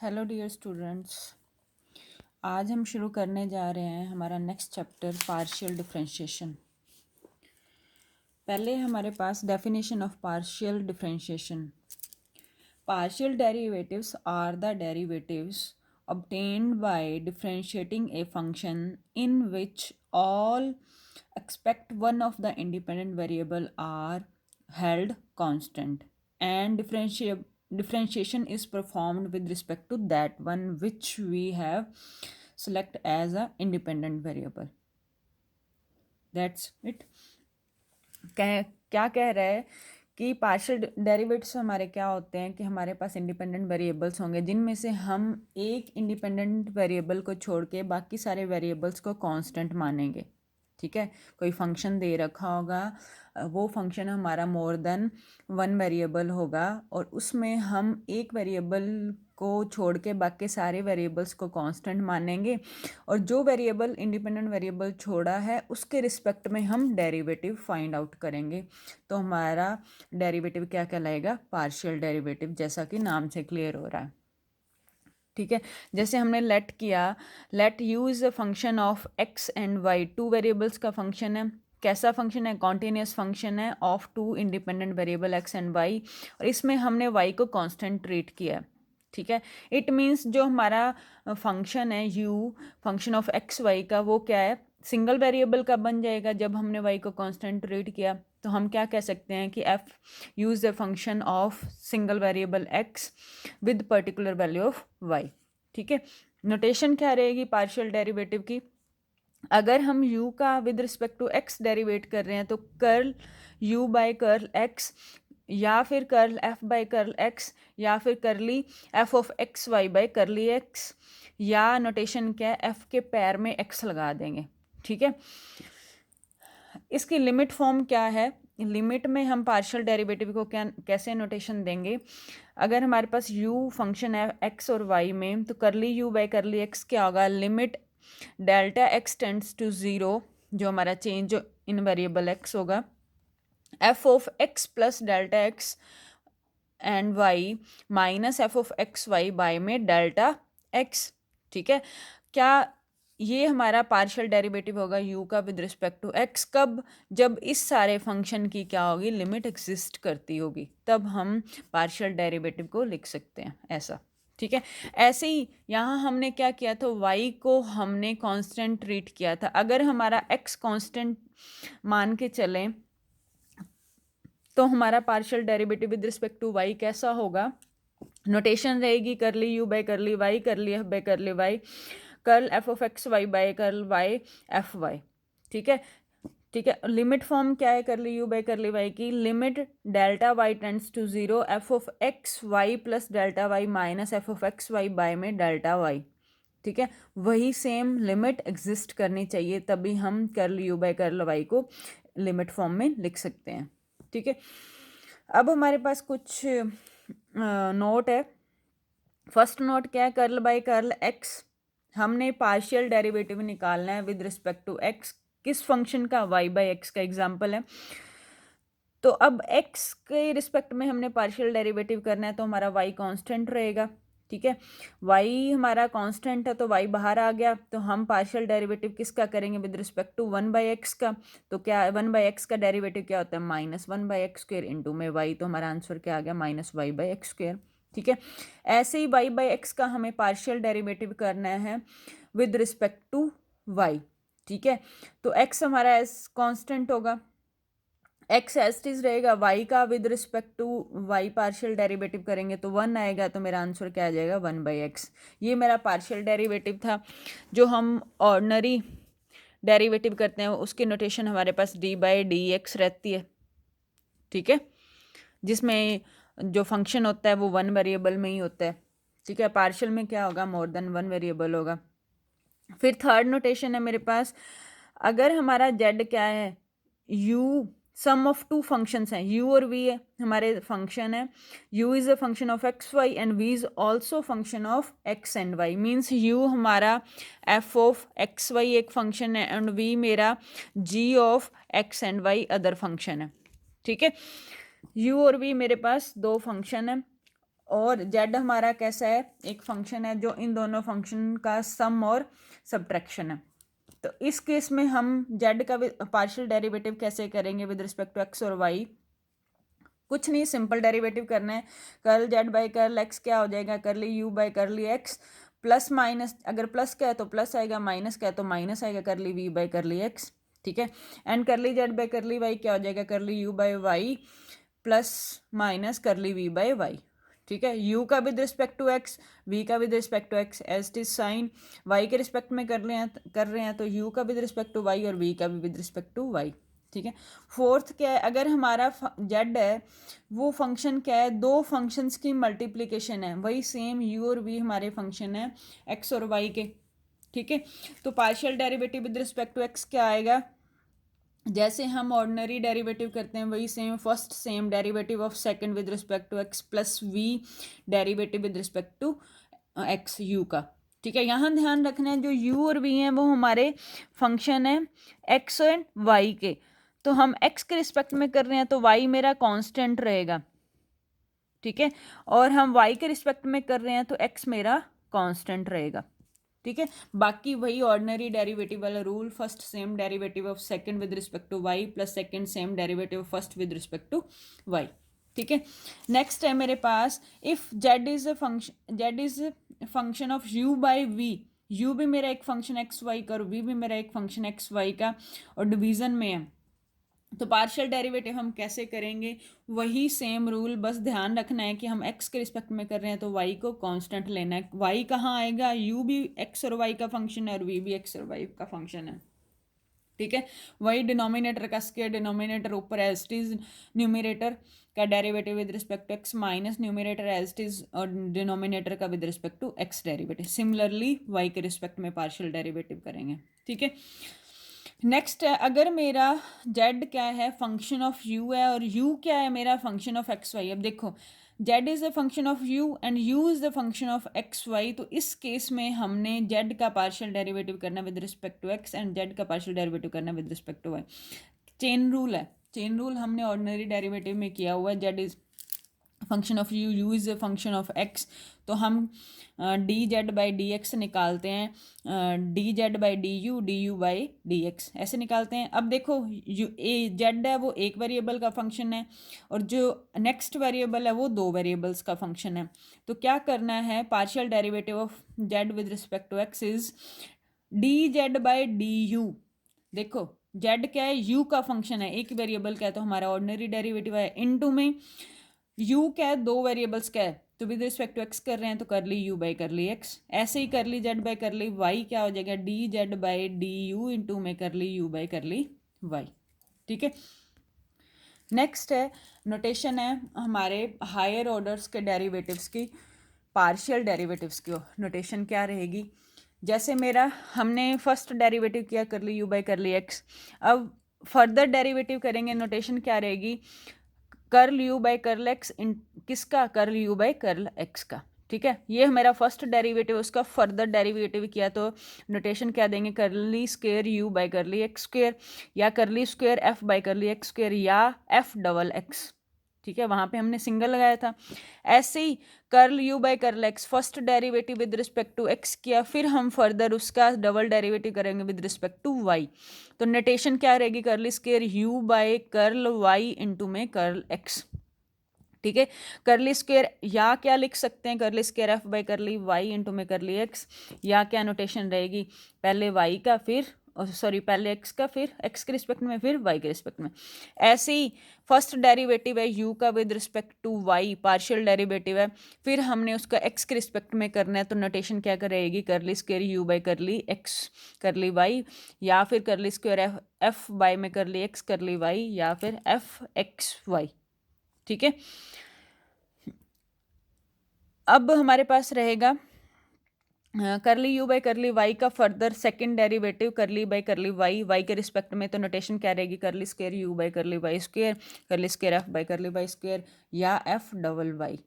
Hello dear students, आज हम शुरू करने जा रहे हैं हमारा नेक्स्ट चैप्टर पार्शियल डिफरेंशिएशन। पहले हमारे पास definition of partial differentiation. Partial derivatives are the derivatives obtained by differentiating a function in which all except one of the independent variable are held constant, and differentiation is performed with respect to that one which we have select as a independent variable. That's it. क्या कह रहा है कि partial derivatives हमारे क्या होते हैं कि हमारे पास इंडिपेंडेंट वेरिएबल्स होंगे जिनमें से हम एक इंडिपेंडेंट वेरिएबल को छोड़ के बाकी सारे वेरिएबल्स को कांस्टेंट मानेंगे। ठीक है, कोई फंक्शन दे रखा होगा, वो फंक्शन हमारा मोर देन वन वेरिएबल होगा और उसमें हम एक वेरिएबल को छोड़ के बाकी सारे वेरिएबल्स को कांस्टेंट मानेंगे और जो वेरिएबल इंडिपेंडेंट वेरिएबल छोड़ा है उसके रिस्पेक्ट में हम डेरिवेटिव फाइंड आउट करेंगे। तो हमारा डेरिवेटिव क्या कहलाएगा? पार्शियल डेरिवेटिव, जैसा कि नाम से क्लियर हो रहा है। ठीक है, जैसे हमने लेट किया, let u is a function of x and y, two variables का फंक्शन है। कैसा फंक्शन है? कॉन्टिन्यूस फंक्शन है of two independent variable x and y, और इसमें हमने वाई को कांस्टेंट ट्रीट किया है। ठीक है, इट मीन्स जो हमारा फंक्शन है u, function of x y का, वो क्या है? सिंगल वेरिएबल का बन जाएगा जब हमने वाई को कांस्टेंट ट्रीट किया। तो हम क्या कह सकते हैं कि f use the function of single variable x with particular value of y. ठीक है, नोटेशन क्या रहेगी पार्शियल डेरिवेटिव की? अगर हम u का with respect to x derivate कर रहे हैं तो curl u by curl x, या फिर curl f by curl x, या फिर curly f of x y by curly x, या नोटेशन क्या है, f के पैर में x लगा देंगे। ठीक है, इसकी लिमिट फॉर्म क्या है? लिमिट में हम पार्शियल डेरिवेटिव को क्या कैसे नोटेशन देंगे? अगर हमारे पास u फंक्शन है x और y में, तो कर्ली u बाय कर्ली x क्या होगा? Limit delta x tends to zero, जो हमारा चेंज इन वेरिएबल x होगा, f of x plus delta x and y minus f of x y by में डेल्टा x। ठीक है, क्या ये हमारा पार्शियल डेरिवेटिव होगा u का विद रिस्पेक्ट टू x? कब? जब इस सारे फंक्शन की क्या होगी? लिमिट एग्जिस्ट करती होगी, तब हम पार्शियल डेरिवेटिव को लिख सकते हैं ऐसा। ठीक है, ऐसे ही यहाँ हमने क्या किया था, y को हमने कांस्टेंट ट्रीट किया था। अगर हमारा x कांस्टेंट मान के चलें तो हमारा partial derivative with respect to y कैसा होगा? नोटेशन रहेगी curly u bye curly y, curly f by curly y, curl f of x y by curl y f y. ठीक है, ठीक है, लिमिट फॉर्म क्या है curly u bye curly y की? Limit delta y tends to zero, f of x y plus delta y minus f of x y by में delta y। ठीक है, वही सेम लिमिट एग्जिस्ट करनी चाहिए, तभी हम curl u by curl y को लिमिट फॉर्म में लिख सकते हैं। ठीक है, अब हमारे पास कुछ नोट है। फर्स्ट नोट क्या है? कर्ल बाय कर्ल x, हमने पार्शियल डेरिवेटिव निकालना है विद रिस्पेक्ट टू x। किस फंक्शन का? y बाय x का एग्जांपल है। तो अब x के रिस्पेक्ट में हमने पार्शियल डेरिवेटिव करना है, तो हमारा y कांस्टेंट रहेगा। ठीक है, y हमारा कांस्टेंट है तो y बाहर आ गया, तो हम पार्शियल डेरिवेटिव किसका करेंगे? With respect to one by x का। तो क्या वन बाय एक्स का डेरिवेटिव क्या होता है? Minus one by x square into में y, तो हमारा आंसर क्या आ गया? Minus y by x square. ठीक है, ऐसे ही y बाय एक्स का हमें पार्शियल डेरिवेटिव करना है विद रिस्पेक्ट टू y। ठीक है, तो x हमारा एस कांस्टेंट होगा, x एज इज रहेगा, y का with respect to y partial derivative करेंगे तो वन आएगा, तो मेरा आंसर क्या आ जाएगा? One by x. ये मेरा पार्शियल डेरिवेटिव था। जो हम ऑर्डनरी डेरिवेटिव करते हैं उसकी नोटेशन हमारे पास डी बाई डी एक्स रहती है। ठीक है, जिसमें जो फंक्शन होता है वो वन वेरिएबल में ही होता है। ठीक है, पार्शियल में क्या होगा? मोर देन वन वेरिएबल होगा। फिर थर्ड नोटेशन है मेरे पास, अगर हमारा z क्या है? u sum of two functions हैं, u और v है हमारे फंक्शन है। u is a function of x y and v is also function of x and y. Means u हमारा f ऑफ एक्स वाई एक function है and v मेरा g of x and y other function है। ठीक है, u और v मेरे पास दो फंक्शन है और जेड हमारा कैसा है, एक फंक्शन है जो इन दोनों फंक्शन का सम और सब्ट्रैक्शन है। तो इस केस में हम जेड का पार्शियल डेरिवेटिव कैसे करेंगे विद रिस्पेक्ट टू एक्स और वाई? कुछ नहीं, सिंपल डेरिवेटिव करना है। Curl Z by curl x क्या हो जाएगा, curly u by curly x plus minus, अगर प्लस का है तो प्लस आएगा, माइनस का है तो माइनस आएगा, करली वी बाई करली एक्स। ठीक है, एंड करली जेड बाई करली वाई क्या हो जाएगा, curly u by y plus minus curly v by y. ठीक है, u का with respect to x, v का with respect to x, as it is साइन y के रिस्पेक्ट में कर रहे हैं तो u का विद रिस्पेक्ट टू y और v का भी विद रिस्पेक्ट टू y। ठीक है, फोर्थ क्या है, अगर हमारा z है वो फंक्शन क्या है, दो फंक्शंस की मल्टीप्लिकेशन है, वही सेम u और v हमारे फंक्शन है x और y के। ठीक है, तो partial derivative with respect to x क्या आएगा, जैसे हम ऑर्डिनरी डेरिवेटिव करते हैं वही same, first same derivative of second with respect to x plus v derivative with respect to x u का। ठीक है, यहाँ ध्यान रखना है जो u और v हैं वो हमारे फंक्शन है x एंड y के, तो हम x के रिस्पेक्ट में कर रहे हैं तो y मेरा कांस्टेंट रहेगा। ठीक है, और हम y के रिस्पेक्ट में कर रहे हैं तो x मेरा कांस्टेंट रहेगा। ठीक है, बाकी वही ऑर्डिनरी डेरिवेटिव वाला rule, first same derivative of second with respect to y plus second same derivative of first with respect to y. ठीक है, नेक्स्ट है मेरे पास, if z is a function of u by v, u भी मेरा एक function x y का और वी भी मेरा एक फंक्शन एक्स वाई का और डिवीजन में है, तो पार्शियल डेरिवेटिव हम कैसे करेंगे, वही सेम रूल, बस ध्यान रखना है कि हम x के रिस्पेक्ट में कर रहे हैं तो y को कांस्टेंट लेना है। y कहाँ आएगा, u भी x और y का फंक्शन है और v भी x और y का फंक्शन है। ठीक है, वही डिनोमिनेटर का स्क्वायर डिनोमिनेटर ऊपर एज इट इज न्यूमरेटर का derivative with respect to x minus numerator as it is और डिनोमिनेटर का with respect to x derivative. Similarly y के रिस्पेक्ट में पार्शियल डेरिवेटिव करेंगे। ठीक है, नेक्स्ट है, अगर मेरा z क्या है, फंक्शन ऑफ u है और u क्या है, मेरा फंक्शन ऑफ एक्स वाई। अब देखो z is the function of u and u is the function of x y, तो इस केस में हमने z का पार्शियल डेरिवेटिव करना with respect to x and z का पार्शियल डेरिवेटिव करना with respect to y। Chain rule है, चेन रूल हमने ऑर्डिनरी डेरिवेटिव में किया हुआ है, z is function of u, u is a function of x, तो हम d z by D x निकालते हैं, D z by d you by D x ऐसे निकालते हैं। अब देखो यू ए जेड है वो एक वेरिएबल का फंक्शन है और जो नेक्स्ट वेरिएबल है वो दो वेरिएबल्स का फंक्शन है, तो क्या करना है, partial derivative of z with respect to x is d z by d u. देखो जेड क्या है, यू का फंक्शन है, एक वेरिएबल का है तो हमारा ऑर्डिनरी डेरिवेटिव है, इनटू में u क्या है, दो वेरिएबल्स का है तो विद रिस्पेक्ट टू x कर रहे हैं तो कर ली u बाई कर ली x, ऐसे ही कर ली z बाई कर ली y क्या हो जाएगा, D z by d you into में कर ली u बाई कर ली y। ठीक है, नेक्स्ट है नोटेशन है हमारे हायर ऑर्डर्स के डेरिवेटिव्स की, पार्शियल डेरिवेटिव्स की नोटेशन क्या रहेगी, जैसे मेरा हमने फर्स्ट डेरिवेटिव किया कर ली u बाई कर ली x, अब फर्दर डेरिवेटिव करेंगे, नोटेशन क्या रहेगी, curl u by curl x in किसका, curl u by curl x का। ठीक है, ये मेरा फर्स्ट डेरिवेटिव, उसका फर्दर डेरिवेटिव किया तो नोटेशन क्या देंगे, curly square u by curly x square या curly square f by curly x square या एफ डबल एक्स। ठीक है, वहाँ पे हमने सिंगल लगाया था। ऐसे ही curl u by curl x first derivative with respect to x किया, फिर हम फर्दर उसका डबल डेरिवेटिव करेंगे विद रिस्पेक्ट टू वाई, तो नोटेशन क्या रहेगी, curl square u by curl y into में कर्ल एक्स। ठीक है, करली स्क्वेयर या क्या लिख सकते हैं, curly square f by curly y into में करली एक्स, या क्या नोटेशन रहेगी, पहले वाई का फिर सॉरी पहले एक्स का फिर एक्स के रिस्पेक्ट में फिर वाई के रिस्पेक्ट में। ऐसे ही फर्स्ट डेरिवेटिव है यू का with respect to y, partial derivative है, फिर हमने उसका एक्स के रिस्पेक्ट में करना है तो नोटेशन क्या रहेगी, curly square u by curly x curly Y या फिर करली स्क्वेयर एफ बाई में करली एक्स करली वाई या फिर एफ एक्स वाई। ठीक है, अब हमारे पास रहेगा curly u by curly y का further second derivative curly by curly y, y के रिस्पेक्ट में, तो नोटेशन क्या रहेगी, curly square u by curly y square curly square f by curly y square या एफ डबल वाई।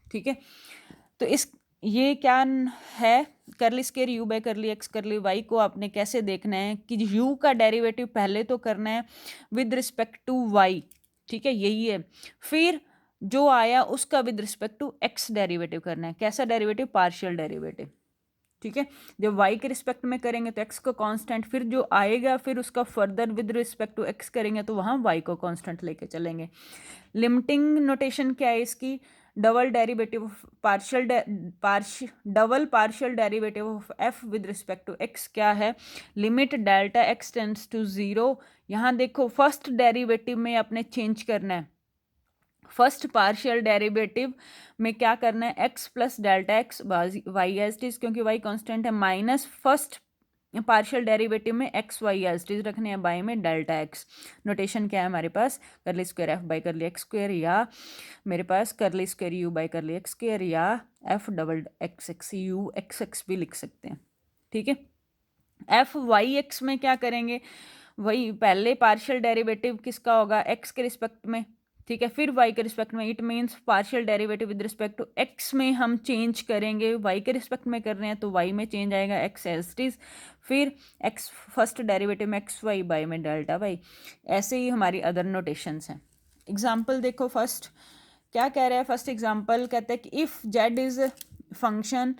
ठीक है, तो इस ये क्या है, curly square u by curly x curly y को आपने कैसे देखना है कि यू का डेरिवेटिव पहले तो करना है विद रिस्पेक्ट टू वाई। ठीक है, यही है, फिर जो आया उसका with respect to x derivative करना है। कैसा डेरिवेटिव? Partial derivative. ठीक है, जब वाई के रिस्पेक्ट में करेंगे तो एक्स को कांस्टेंट, फिर जो आएगा फिर उसका further with respect to x करेंगे तो वहाँ वाई को कांस्टेंट लेके चलेंगे। लिमिटिंग नोटेशन क्या है इसकी? Double derivative of double partial derivative of f with respect to x क्या है? Limit delta x tends to zero. यहाँ देखो फर्स्ट डेरिवेटिव में अपने चेंज करना है। फर्स्ट पार्शियल डेरिवेटिव में क्या करना है? X plus delta x y as it is, क्योंकि वाई कांस्टेंट है, माइनस फर्स्ट पार्शियल डेरिवेटिव में x y as it is रखने हैं, बाई में डेल्टा एक्स। नोटेशन क्या है हमारे पास? Curly square f by curly x square, या मेरे पास curly square u by curly x square, या f double x x u x x भी लिख सकते हैं। ठीक है, एफ वाई एक्स में क्या करेंगे? वही पहले पार्शियल डेरिवेटिव किसका होगा? एक्स के रिस्पेक्ट में। ठीक है, फिर वाई के रिस्पेक्ट में। It means partial derivative with respect to x में हम चेंज करेंगे, वाई के रिस्पेक्ट में कर रहे हैं तो वाई में चेंज आएगा एक्स एज इट इज, फिर एक्स फर्स्ट डेरिवेटिव में एक्स वाई बाई में डेल्टा वाई। ऐसे ही हमारी अदर नोटेशंस हैं। एग्जाम्पल देखो, फर्स्ट क्या कह रहा है? फर्स्ट एग्जाम्पल कहते हैं कि if z is function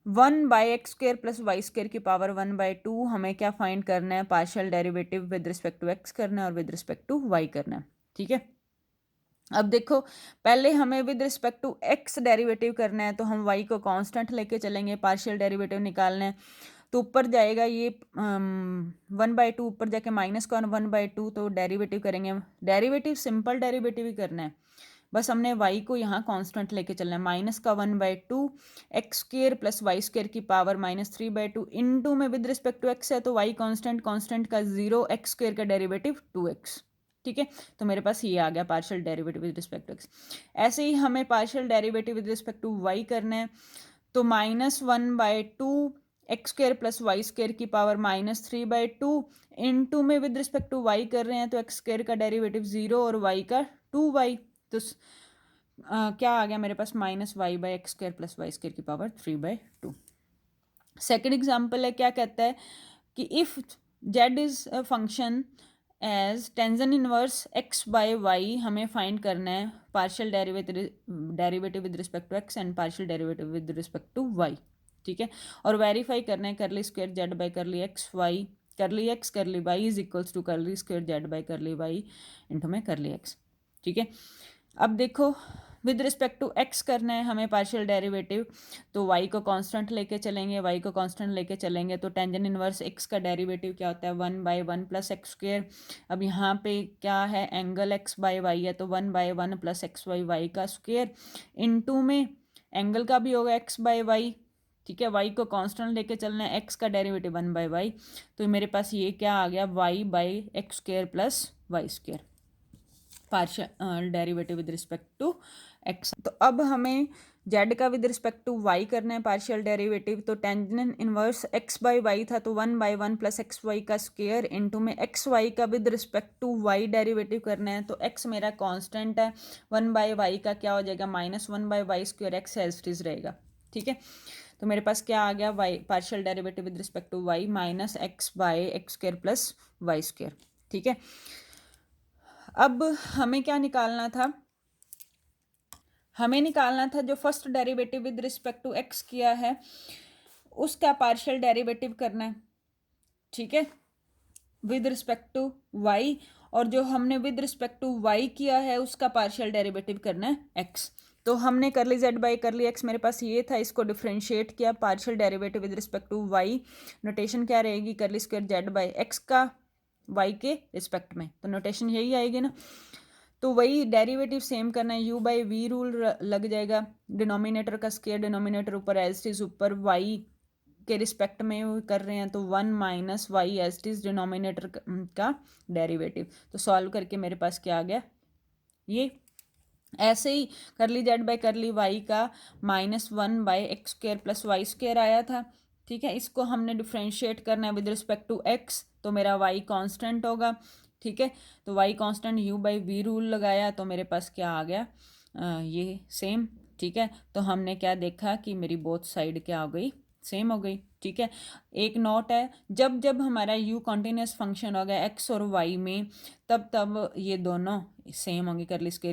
1/x² plus y square की पावर 1/2, हमें क्या फाइंड करना है? Partial derivative with respect to x करना है और विद रिस्पेक्ट टू वाई करना है। ठीक है, अब देखो पहले हमें with respect to x derivative करना है तो हम वाई को कांस्टेंट लेके चलेंगे, पार्शियल डेरिवेटिव निकालना है तो ऊपर जाएगा ये 1/2, ऊपर जाके माइनस का 1/2, तो डेरिवेटिव करेंगे। डेरिवेटिव सिंपल डेरिवेटिव ही करना है, बस हमने वाई को यहाँ कांस्टेंट लेके चलना है। माइनस का 1/2 x square plus y square की पावर -3/2 इनटू में विद रिस्पेक्ट टू एक्स है तो वाई कांस्टेंट, कांस्टेंट का 0, एक्स स्क्र का डेरिवेटिव 2x। ठीक है, तो मेरे पास ये आ गया partial derivative with respect to x. ऐसे ही हमें partial derivative with respect to y करना है तो -1/2 x square plus y square की पावर -3/2 इनटू में विद रिस्पेक्ट टू वाई कर रहे हैं तो एक्स स्क्र का डेरिवेटिव 0 और वाई का 2y, तो क्या आ गया मेरे पास? -y/x² प्लस वाई स्क्र की पावर 3/2। सेकेंड एग्जाम्पल है, क्या कहता है कि if z is a function as tangent inverse x/y, हमें फाइंड करना है partial derivative with respect to x and partial derivative with respect to y. ठीक है, और वेरीफाई करना है curly square z by curly x y, curly x curly y is equals to curly square z by curly y into में curly x. ठीक है, अब देखो विद रिस्पेक्ट टू एक्स करना है हमें पार्शियल डेरिवेटिव तो वाई को कांस्टेंट लेके चलेंगे, वाई को कांस्टेंट लेके चलेंगे तो टेंजन इनवर्स एक्स का डेरिवेटिव क्या होता है? 1/1 प्लस एक्स स्क्र। अब यहाँ पे क्या है? एंगल एक्स बाई वाई है तो 1/1 प्लस एक्स वाई वाई का स्क्र इनटू में एंगल का भी होगा एक्स बाई वाई। ठीक है, वाई को कांस्टेंट लेके चलना है, एक्स का डेरिवेटिव 1/y, तो मेरे पास ये क्या आ गया? Y by x square plus y square, partial derivative with respect to x. तो अब हमें जेड का विद रिस्पेक्ट टू वाई करना है पार्शियल डेरिवेटिव, तो tangent inverse x by y था तो 1/1 प्लस एक्स वाई का स्क्वायर इनटू में एक्स वाई का with respect to y derivative करना है तो एक्स मेरा कांस्टेंट है, 1/y का क्या हो जाएगा? -1/y square, x as it is रहेगा। ठीक है, तो मेरे पास क्या आ गया? Y partial derivative with respect to y -x/x² plus y square. ठीक है, अब हमें क्या निकालना था? हमें निकालना था जो first derivative with respect to x किया है उसका पार्शियल डेरिवेटिव करना है। ठीक है, विद रिस्पेक्ट टू वाई, और जो हमने विद रिस्पेक्ट टू वाई किया है उसका पार्शियल डेरिवेटिव करना है एक्स। तो हमने कर ली जेड बाई कर ली एक्स, मेरे पास ये था, इसको डिफ्रेंशिएट किया partial derivative with respect to y. Notation क्या रहेगी? Curly square z by x का वाई के रिस्पेक्ट में, तो नोटेशन यही आएगी ना। तो वही डेरिवेटिव सेम करना है, u बाई वी रूल लग जाएगा, डिनोमिनेटर का स्क्वायर डिनोमिनेटर ऊपर एज इट इज, ऊपर y के रिस्पेक्ट में कर रहे हैं तो 1 minus y as it is denominator का डेरिवेटिव। तो सॉल्व करके मेरे पास क्या आ गया? ये ऐसे ही कर ली जेड बाई कर ली वाई का -1/x² प्लस वाई स्क्वायर आया था। ठीक है, इसको हमने डिफ्रेंशिएट करना है विद रिस्पेक्ट टू एक्स, तो मेरा y कांस्टेंट होगा। ठीक है, तो y constant u by v rule लगाया तो मेरे पास क्या आ गया? ये सेम। ठीक है, तो हमने क्या देखा कि मेरी बोथ साइड क्या हो गई? सेम हो गई। ठीक है, एक नोट है, जब जब हमारा u कॉन्टिन्यूस फंक्शन होगा x और y में तब तब ये दोनों सेम होंगे, कर ली इसके